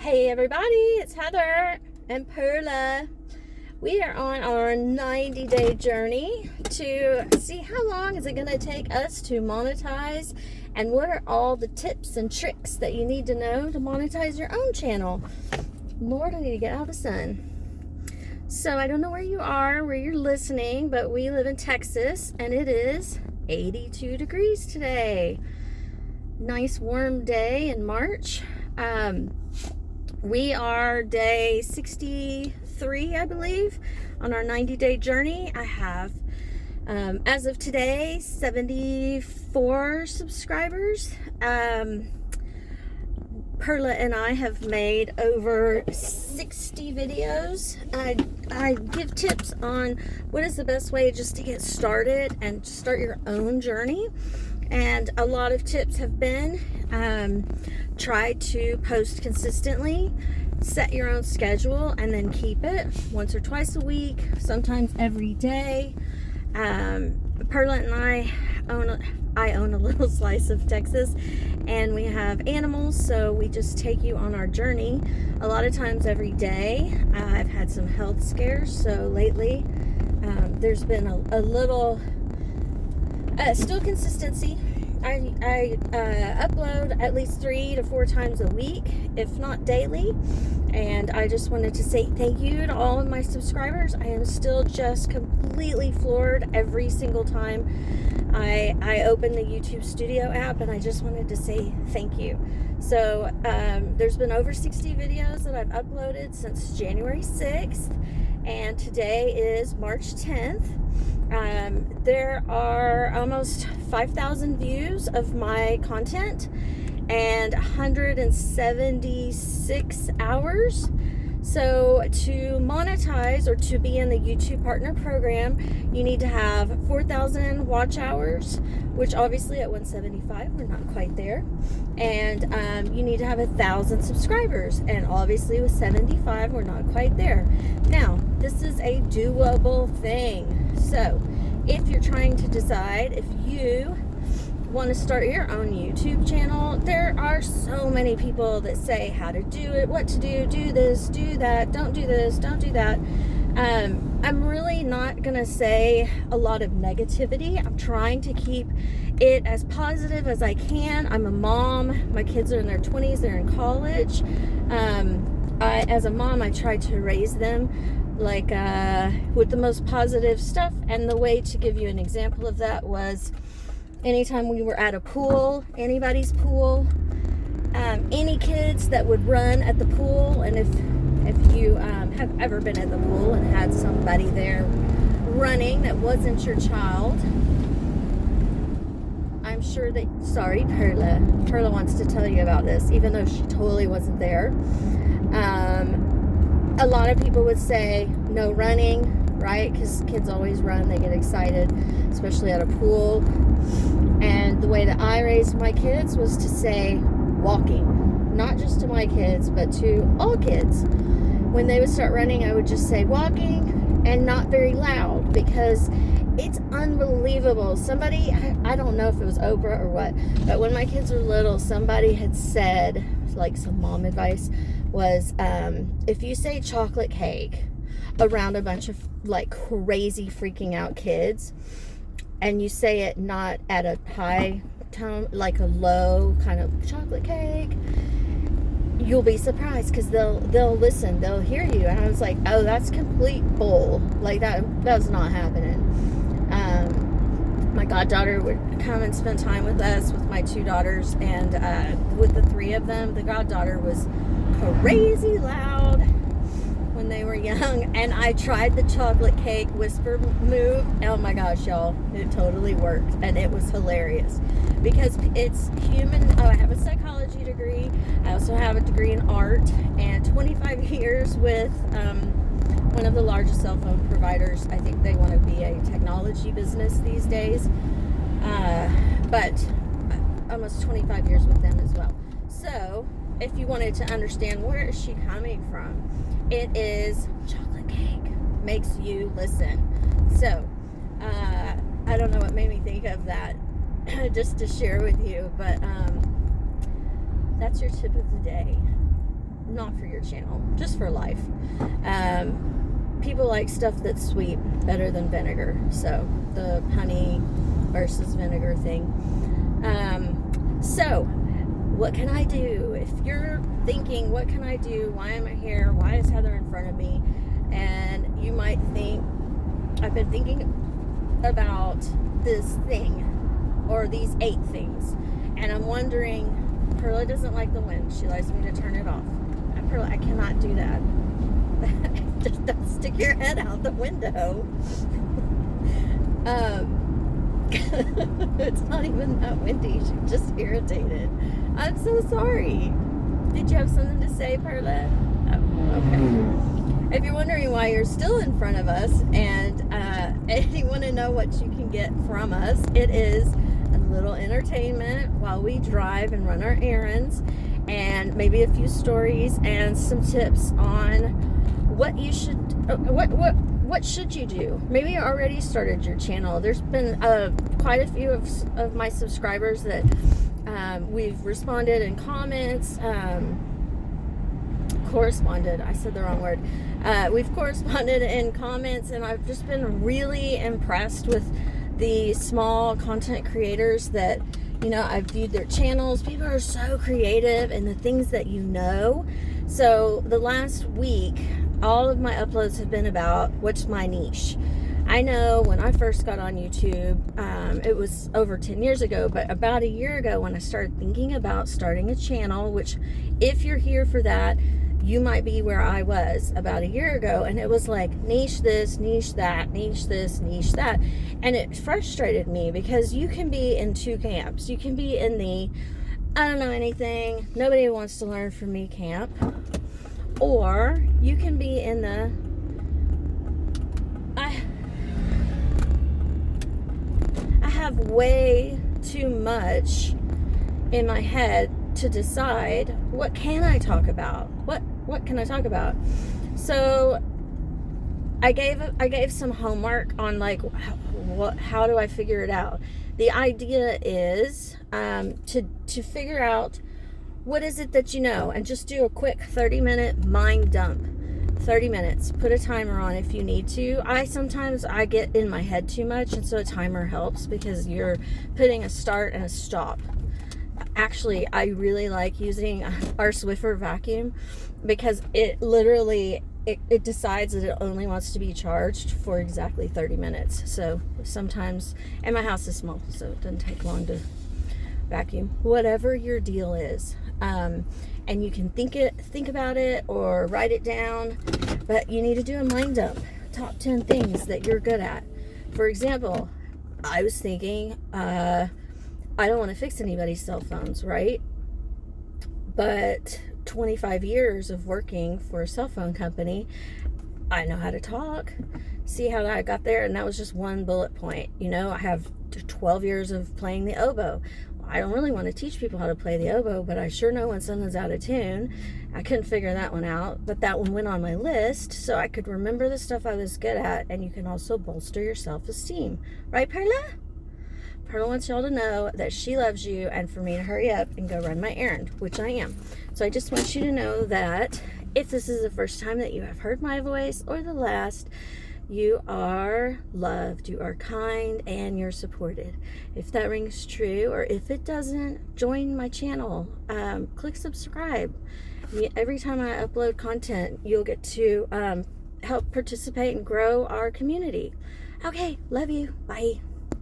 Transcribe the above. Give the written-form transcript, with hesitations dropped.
Hey everybody, it's Heather and Perla. We are on our 90-day journey to see how long is it going to take us to monetize and what are all the tips and tricks that you need to know to monetize your own channel. Lord, I need to get out of the sun. So I don't know where you are, where you're listening, but we live in Texas and it is 82 degrees today. Nice warm day in March. We are day 63, I believe, on our 90-day journey. I have, as of today, 74 subscribers. Perla and I have made over 60 videos. I give tips on what is the best way just to get started and start your own journey. And a lot of tips have been try to post consistently, set your own schedule, and then keep it once or twice a week, sometimes every day. Perla and I own a little slice of Texas, and we have animals, so we just take you on our journey a lot of times every day. I've had some health scares, so lately there's been a little still consistency. I upload at least 3 to 4 times a week, if not daily, and I just wanted to say thank you to all of my subscribers. I am still just completely floored every single time I open the YouTube Studio app, and I just wanted to say thank you. So there's been over 60 videos that I've uploaded since January 6th, and today is March 10th. There are almost 5,000 views of my content and 176 hours. So to monetize or to be in the YouTube Partner Program, you need to have 4,000 watch hours, which obviously at 175, we're not quite there. And you need to have 1,000 subscribers. And obviously with 75, we're not quite there. Now, this is a doable thing. So if you're trying to decide if you want to start your own YouTube channel, there are so many people that say how to do it, what to do this, do that, don't do this, don't do that. I'm really not gonna say a lot of negativity. I'm trying to keep it as positive as I can. I'm a mom. My kids are in their 20s, they're in college. As a mom, I try to raise them like with the most positive stuff, and the way to give you an example of that was anytime we were at a pool, anybody's pool, any kids that would run at the pool, and if you have ever been at the pool and had somebody there running that wasn't your child, I'm sure that, sorry, Perla wants to tell you about this, even though she totally wasn't there. A lot of people would say no running, right? Because kids always run, they get excited, especially at a pool. And the way that I raised my kids was to say walking, not just to my kids, but to all kids. When they would start running, I would just say walking, and not very loud, because it's unbelievable. Somebody, I don't know if it was Oprah or what, but when my kids were little, somebody had said, like some mom advice was, if you say chocolate cake around a bunch of like crazy freaking out kids, and you say it not at a high tone, like a low kind of chocolate cake, you'll be surprised, because they'll listen, they'll hear you. And I was like, oh, that's complete bull. Like that's not happening. My goddaughter would come and spend time with us, with my 2 daughters, and with the 3 of them, the goddaughter was crazy loud when they were young, and I tried the chocolate cake whisper move. Oh my gosh, y'all, it totally worked, and it was hilarious, because it's human. I have a psychology degree. I also have a degree in art, and 25 years with one of the largest cell phone providers. I think they want to be a technology business these days, but almost 25 years with them as well. So if you wanted to understand where is she coming from, it is chocolate cake makes you listen. So I don't know what made me think of that just to share with you, but that's your tip of the day. not for your channel, just for life. People like stuff that's sweet better than vinegar. So the honey versus vinegar thing. So what can I do? If you're thinking, what can I do? Why am I here? Why is Heather in front of me? And you might think, I've been thinking about this thing or these 8 things. And I'm wondering, Perla doesn't like the wind. She likes me to turn it off. Perla, I cannot do that. Just don't stick your head out the window. It's not even that windy. She's just irritated. I'm so sorry. Did you have something to say, Perla? Oh, okay. If you're wondering why you're still in front of us and you want to know what you can get from us, it is a little entertainment while we drive and run our errands, and maybe a few stories and some tips on what you should, what should you do? Maybe you already started your channel. There's been quite a few of my subscribers that we've responded in comments, corresponded. I said the wrong word. We've corresponded in comments, and I've just been really impressed with the small content creators that, you know, I've viewed their channels. People are so creative in the things that you know. So the last week, all of my uploads have been about what's my niche. I know when I first got on YouTube, it was over 10 years ago, but about a year ago when I started thinking about starting a channel, which if you're here for that, you might be where I was about a year ago, and it was like niche this, niche that, niche this, niche that, and it frustrated me because you can be in 2 camps. You can be in the I don't know anything, nobody wants to learn from me camp, or you can be in the I have way too much in my head to decide what can I talk about. What can I talk about? So I gave some homework on like how do I figure it out. The idea is to figure out what is it that you know, and just do a quick 30-minute mind dump. 30 minutes. Put a timer on if you need to. Sometimes I get in my head too much, and so a timer helps because you're putting a start and a stop. Actually, I really like using our Swiffer vacuum because it literally it decides that it only wants to be charged for exactly 30 minutes. So sometimes, and my house is small, so it doesn't take long to vacuum. Whatever your deal is, and you can think about it or write it down, but you need to do a mind dump. Top 10 things that you're good at. For example, I was thinking, I don't want to fix anybody's cell phones, right? But 25 years of working for a cell phone company, I know how to talk. See how I got there? And that was just one bullet point. You know, I have 12 years of playing the oboe. I don't really want to teach people how to play the oboe, but I sure know when someone's out of tune. I couldn't figure that one out, but that one went on my list so I could remember the stuff I was good at, and you can also bolster your self-esteem. Right, Perla? Perla wants y'all to know that she loves you and for me to hurry up and go run my errand, which I am. So I just want you to know that if this is the first time that you have heard my voice or the last, you are loved, you are kind, and you're supported. If that rings true, or if it doesn't, join my channel. Click subscribe. Every time I upload content, you'll get to help participate and grow our community. Okay, love you. Bye.